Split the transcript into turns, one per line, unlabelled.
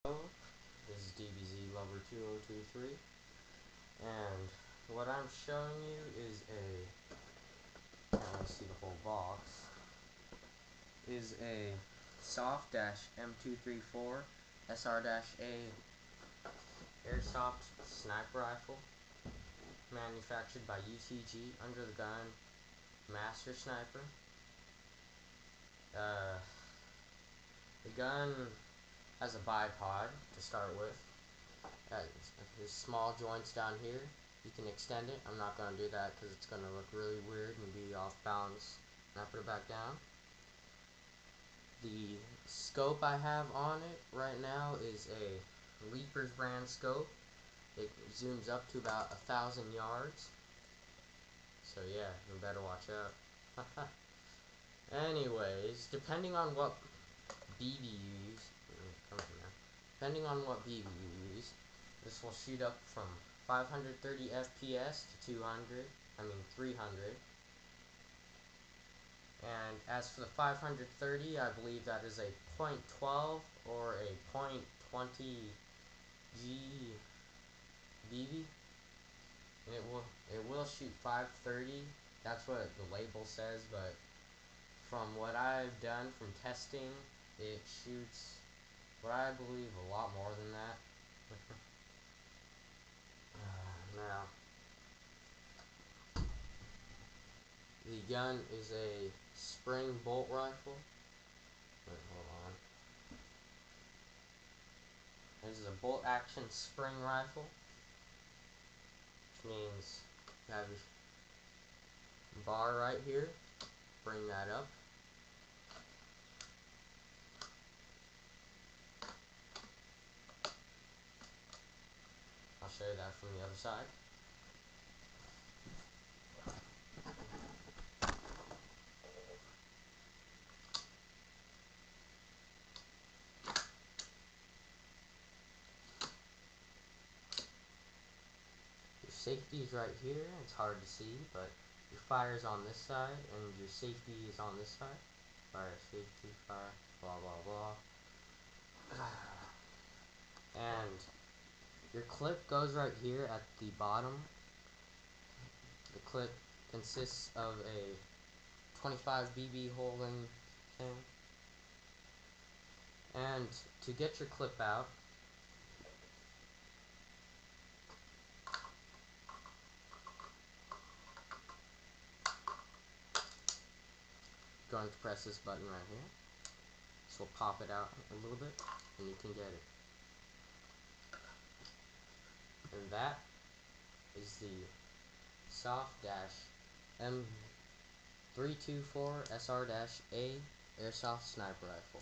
This is DBZ Lover 2023, and what I'm showing you is can't really see the whole box, is a Soft M234 SR-A Airsoft sniper rifle, manufactured by UTG under the gun Master Sniper. The gun has a bipod to start with. There's small joints down here. You can extend it. I'm not going to do that because it's going to look really weird and be off balance when I put it back down. The scope I have on it right now is a Leapers brand scope. It zooms up to about 1,000 yards. So yeah, you better watch out. Anyways, depending on what BB you use, this will shoot up from 530 FPS to 300. And as for the 530, I believe that is a .12 or a .20 G BB. And it will shoot 530. That's what the label says, but from what I've done from testing, it shoots what I believe a lot more than that. Now, the gun is a spring bolt rifle. Wait, hold on. This is a bolt action spring rifle, which means you have your bar right here. Bring that up. I'll show you that from the other side. Your safety is right here. It's hard to see, but your fire is on this side, and your safety is on this side. Fire, safety, fire, blah blah blah. And your clip goes right here at the bottom. The clip consists of a 25 BB holding thing. And to get your clip out, you're going to press this button right here. This will pop it out a little bit, and you can get it. And that is the Soft M324 SR-A Airsoft Sniper Rifle.